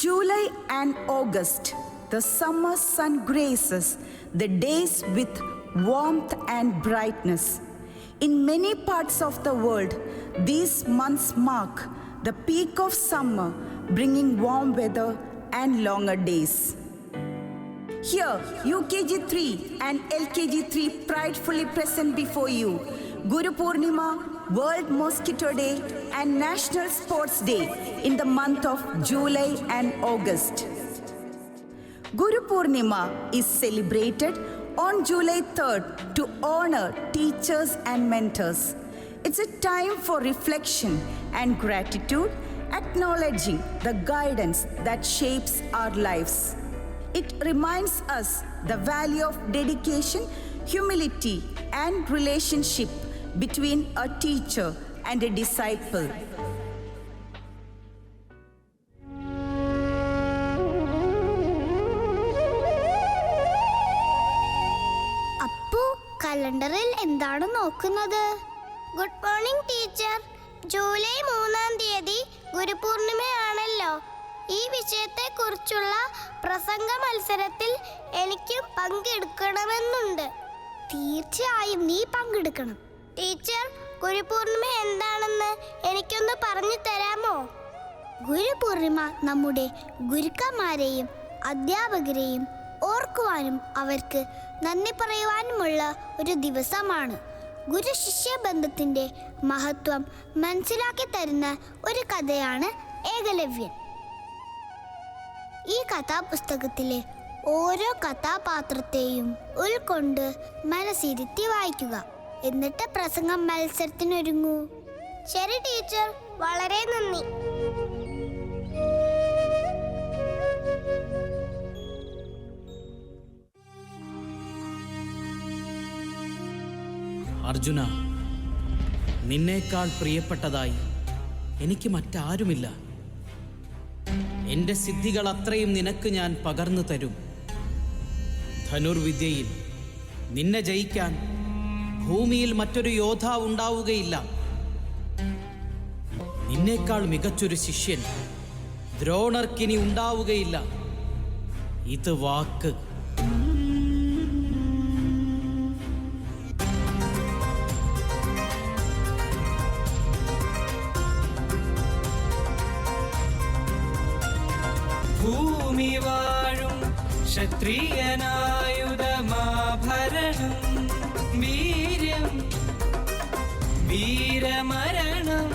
July and August, the summer sun graces the days with warmth and brightness. In many parts of the world, these months mark the peak of summer, bringing warm weather and longer days. Here, UKG 3 and LKG 3 pridefully present before you Guru Purnima, World Mosquito Day and National Sports Day in the month of July and August. Guru Purnima is celebrated on July 3rd to honor teachers and mentors. It's a time for reflection and gratitude, acknowledging the guidance that shapes our lives. It reminds us the value of dedication, humility, and relationship between a teacher and a disciple. Appu കലണ്ടറിൽ എന്താണ് നോക്കുന്നത്? Good morning teacher. July 3-ാം തീയതി ഗുരുപൂർണിമയാണല്ലോ. ഈ വിഷയത്തെക്കുറിച്ചുള്ള പ്രസംഗ മത്സരത്തിൽ എനിക്കും പങ്കെടുക്കണമെന്നുണ്ട്. തീർച്ചയായും നീ പങ്കെടുക്കണം. ടീച്ചർ, ഗുരുപൂർണിമ എന്താണെന്ന് എനിക്കൊന്ന് പറഞ്ഞു തരാമോ? ഗുരുപൂർണിമ നമ്മുടെ ഗുരുക്കന്മാരെയും അധ്യാപകരെയും ഓർക്കുവാനും അവർക്ക് നന്ദി പറയുവാനുമുള്ള ഒരു ദിവസമാണ്. ഗുരു ശിഷ്യ ബന്ധത്തിന്റെ മഹത്വം മനസ്സിലാക്കി തരുന്ന ഒരു കഥയാണ് ഏകലവ്യൻ. ഈ കഥാപുസ്തകത്തിലെ ഓരോ കഥാപാത്രത്തെയും ഉൾക്കൊണ്ട് മനസ്സിരുത്തി വായിക്കുക. എന്നിട്ട് പ്രസംഗം മത്സരത്തിനൊരുങ്ങൂ. ശരി ടീച്ചർ, വളരെ നന്ദി. അർജുന, നിന്നേക്കാൾ പ്രിയപ്പെട്ടതായി എനിക്ക് മറ്റാരുമില്ല. എൻ്റെ സിദ്ധികൾ അത്രയും നിനക്ക് ഞാൻ പകർന്നു തരും. ധനുർവിദ്യയിൽ നിന്നെ ജയിക്കാൻ ഭൂമിയിൽ മറ്റൊരു യോദ്ധാവ് ഉണ്ടാവുകയില്ല. നിന്നേക്കാൾ മികച്ചൊരു ശിഷ്യൻ ദ്രോണർക്കിനി ഉണ്ടാവുകയില്ല. ഇത് വാക്ക്. ഭൂമി വാഴും ക്ഷത്രിയനായുധമാഭരണം, വീര്യം വീരമരണം,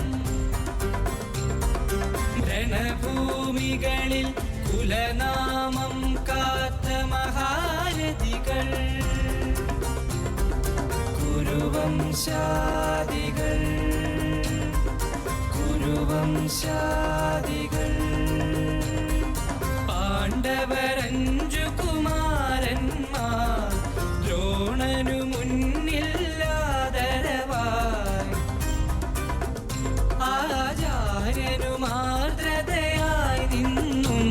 രണഭൂമികളിൽ കുലനാമം കാത്ത മഹാരഥികൾ, കുരുവംശാദികൾ, കുരുവംശാദികൾ. പാണ്ഡവരഞ്ചു കുമാരന്മാർ ദ്രോണനു മുന്നില്ലാദരവായി, ആചാര്യനു മാതൃതയായി നിന്നും.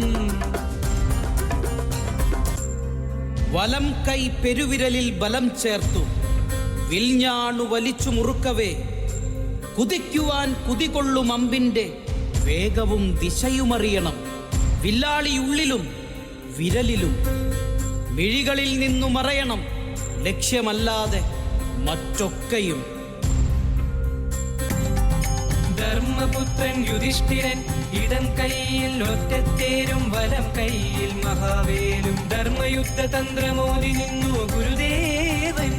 വലം കൈ പെരുവിരലിൽ ബലം ചേർത്തു വിൽഞ്ഞാണു വലിച്ചു മുറുക്കവേ, കുതിക്കുവാൻ കുതികൊള്ളും അമ്പിന്റെ വേഗവും ദിശയുമറിയണം. വില്ലാളിയുള്ളിലും വിരലിലും മിഴികളിൽ നിന്നു മറയണം, ലക്ഷ്യമല്ലാതെ മറ്റൊക്കെയും. ധർമ്മപുത്രൻ യുധിഷ്ഠിരൻ ഇടം കൈയിൽ ഒറ്റത്തേരും വലം കൈയിൽ മഹാവേലും, ധർമ്മയുദ്ധ തന്ത്രമോതി നിന്നു ഗുരുദേവൻ.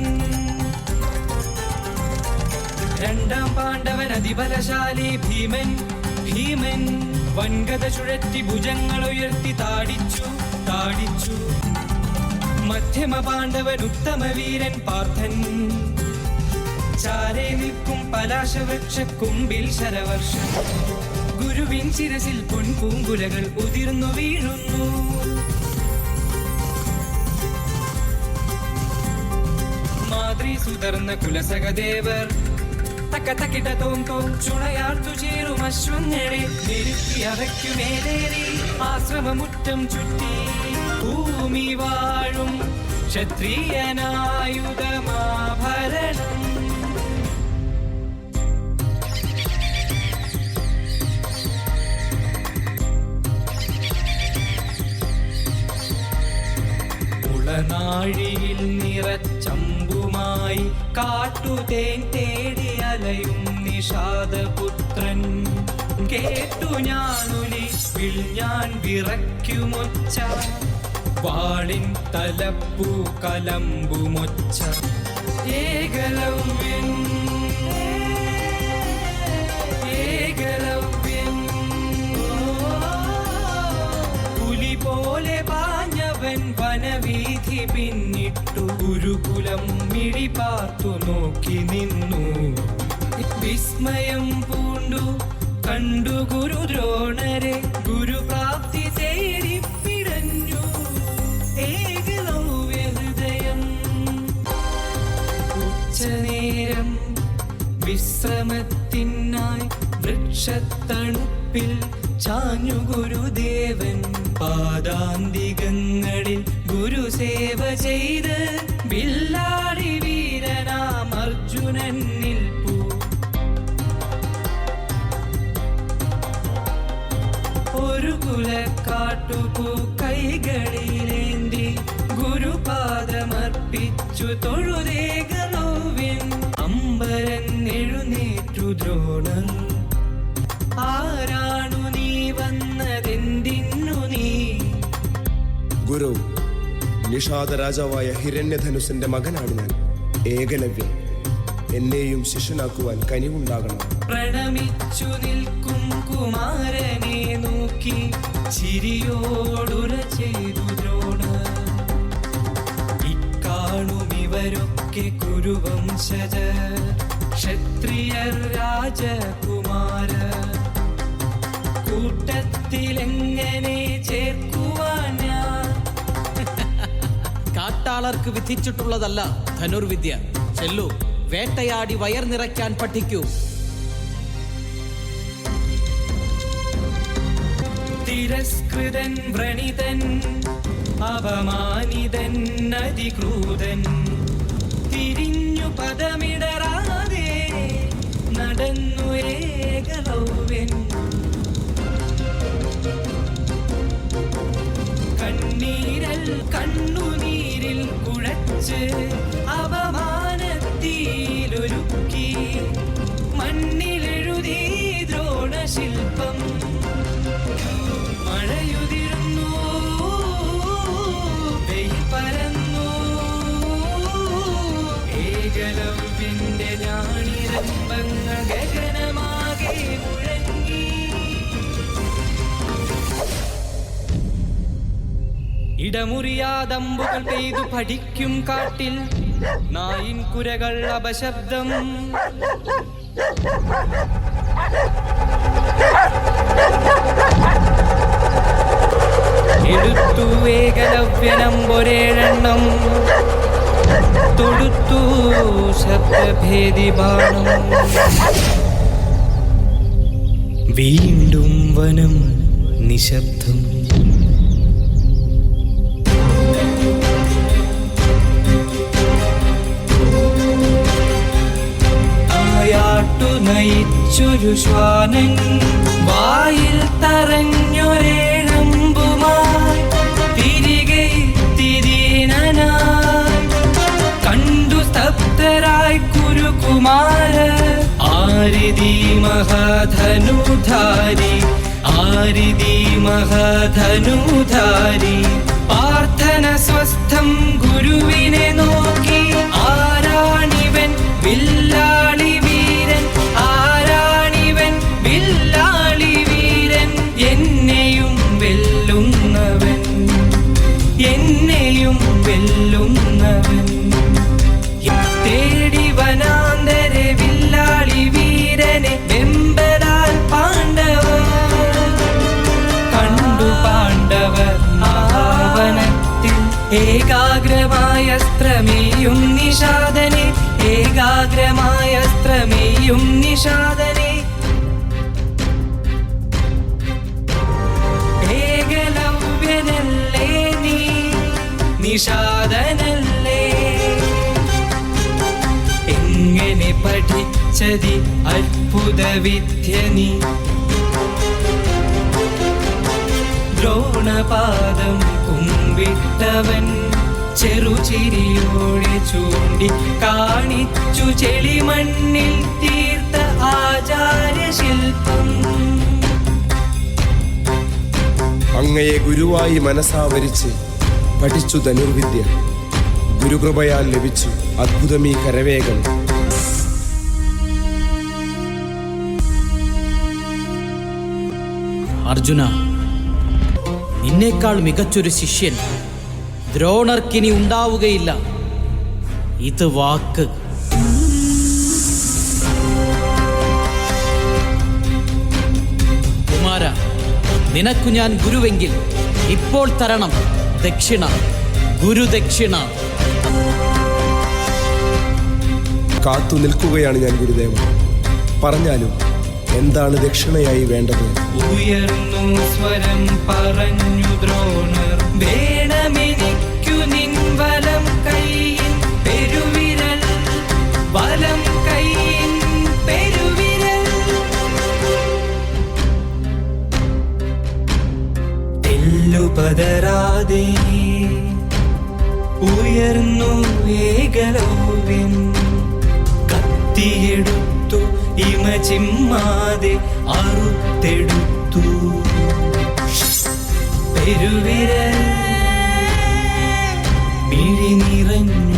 രണ്ടാം പാണ്ഡവൻ അതിബലശാലി ഭീമൻ, ഭീമൻ വൻകഥ ചുഴറ്റി ഭുജങ്ങൾ ഉയർത്തി താടിച്ചു, താടിച്ചു. മധ്യമ പാണ്ഡവൻ ഉത്തമവീരൻ പാർത്ഥൻ, ചാരേ നിൽക്കും പലാശവൃക്ഷ കുമ്പിൽ ശരവർഷം, ഗുരുവിൻ ശിരസിൽ പൊൻപൂങ്കുലകൾ ഉതിർന്നു വീഴുന്നു. മാതൃ സുതർന്ന കുലസഹദേവർ തക്കതക്കിട തോം തോം ചുണയാർത്തു ചേരും അശ്വങ്ങളെ നിരുത്തി അവയ്ക്കുമേലേറി ആശ്രമമുറ്റം ചുറ്റി. ഭൂമി വാഴും ക്ഷത്രിയനായുധമാഭരണം, രണനാഴിയിൽ നിറച്ചമ്പുമായി കാട്ടുതേൻ തേടി അലയും നിഷാദപുത്രൻ. കേട്ടു ഞാനൊലിപ്പിൽ ഞാൻ വിറയ്ക്കുമൊച്ച, വാളിൻ തലപ്പൂ കലമ്പുമൊച്ച. ഏകലവ്യൻ ഏകലവ്യൻ പുലി പോലെ പാഞ്ഞവൻ വനവീഥി പിന്നിട്ടു. ഗുരുകുലം മിഴി പാർത്തു നോക്കി നിന്നു. വിസ്മയം പൂണ്ടു കണ്ടു ഗുരുദ്രോണരെ. ഗുരുപ്രാപ്തി തേടി പിടഞ്ഞു ഏകലവ്യ ഹൃദയം. ഉച്ചനേരം വിശ്രമത്തിനായി വൃക്ഷത്തണുപ്പിൽ ചാഞ്ഞു ഗുരുദേവൻ. പാദാന്തികങ്ങളിൽ ഗുരുസേവ ചെയ്ത് വില്ലാടി വീരനാം അർജുനൻ നിൽപ്പു. ഒരു കുലക്കാട്ടുപൂ കൈകളിലേന്തി ഗുരുപാദമർപ്പിച്ചു തൊഴുതേകലവ്യൻ. അമ്പരന്നെഴുന്നേറ്റു ദ്രോണർ. ആരാണു നീ വന്നതെന്തിന്നു നീ? ഗുരു, നിഷാദ രാജാവായ ഹിരണ്യധനുസിന്റെ മകനാണ് ഞാൻ, ഏകലവ്യൻ. എന്നെയും ശിഷ്യനാക്കുവാൻ കനിവുണ്ടാകണം. പ്രണമിച്ചു നിൽക്കും കുമാരനെ നോക്കി ചിരിയോടുര ചെയ്തു ദ്രോണർ. ഇക്കാണും ഇവരൊക്കെ കുരുവംശജർ, ക്ഷത്രിയർ, രാജകുമാരർ. കൂട്ടത്തിലെങ്ങനെ ചേർക്കുവാൻ ഞാൻ? കാട്ടാളർക്ക് വിധിച്ചിട്ടുള്ളതല്ല ധനുർവിദ്യ. ചെല്ലു, വേട്ടയാടി വയർ നിറയ്ക്കാൻ പഠിക്കൂ. തിരസ്കൃതൻ വ്രണിതൻ അപമാനിതൻ അതിക്രൂതൻ. തിരിഞ്ഞു പദമിടറാതെ നടന്നു ഏകലവ്യൻ. കണ്ണീരൽ കണ്ണുനീരിൽ കുഴച്ച് അപമാനത്തിലൊരുക്കി മണ്ണിലെഴുതി ദ്രോണശില്പം. മഴയുതിർന്നു, വെയിൽ പരന്നു, ഏകലവ്യന്റെ ഞാണിരമ്പങ്ങൾ ഗഗനമാകെ മുഴങ്ങി. ഇടമുറിയാതമ്പുകൾ പെയ്തു പഠിക്കും കാട്ടിൽ നായിൻ കുരകൾ അപശബ്ദം. എടുത്തു ഏകലവ്യനമ്പൊരേഴെണ്ണം, തൊടുത്തു ശബ്ദഭേദി ബാണം. വീണ്ടും വനം നിശബ്ദം. നയിച്ചൊരു ശ്വാനൻ വായിൽ തറഞ്ഞൊരേഴമ്പുമായി തിരികെ തിരീനനായി. കണ്ടു സ്തബ്ധരായി കുരുകുമാര. ആരിതി മഹാധനുധാരി, ആരിതി മഹാധനുധാരി. പ്രാർത്ഥന സ്വസ്ഥം ഗുരുവിനെ നോക്കി. ആരാണിവൻ വില്ലാളി വീരൻ? ആരാണിവൻ വില്ലാളി വീരൻ? എന്നെയും വെല്ലുന്നവൻ, എന്നെയും വെല്ലുന്നവൻ. തേടി വനാന്തരെ വില്ലാളി വീരനെ വെമ്പലാൽ പാണ്ഡവർ കണ്ടു. പാണ്ഡവർ മഹാവനത്തിൽ ഏകാഗ്രമായ അസ്ത്രമേയും നിഷാദനെ, ഏകാഗ്രമായ അസ്ത്രമേയും നിഷാദനെ. ഏകലവ്യനല്ലേ നീ, നിഷാദനല്ലേ? എങ്ങനെ പഠിച്ചതി അത്ഭുത വിദ്യ നീ? ദ്രോണപാദം കുമ്പിട്ടവൻ ചെറുചിരിയോടെ ചൂണ്ടി കാണിച്ചു ചെളിമണ്ണിൽ തീർത്ത ആചാര്യശില്പം. അങ്ങയെ ഗുരുവായി മനസ്സാവരിച്ച് പഠിച്ചു ധനുർവിദ്യ. ഗുരുകൃപയാൽ ലഭിച്ചു അദ്ഭുതമീ കരവേഗം. അർജുന, നിന്നേക്കാൾ മികച്ചൊരു ശിഷ്യൻ ദ്രോണർക്കിനി ഉണ്ടാവുകയില്ല. ഇത് വാക്ക്. കുമാര, നിനക്കു ഞാൻ ഗുരുവെങ്കിൽ ഇപ്പോൾ തരണം ദക്ഷിണ, ഗുരുദക്ഷിണ. കാത്തു നിൽക്കുകയാണ് ഞാൻ ഗുരുദേവ. പറഞ്ഞാലും എന്താണ് ദക്ഷിണയായി വേണ്ടത്? ഉയർന്നു സ്വരം പറഞ്ഞു ദ്രോണർ, വേണമെനിക്കു നിൻ വലം കൈയിൻ പെരുവിരൽ, വലം കൈയിൻ പെരുവിരൽ. തെല്ലുപതരാതെ ഉയർന്നു ഏകലവ്യൻ, കത്തിയെടുത്തു ഇമ ചിമ്മാതെ അറുത്തെടുത്തു പെരുവിരൽ. മിഴി നിറഞ്ഞു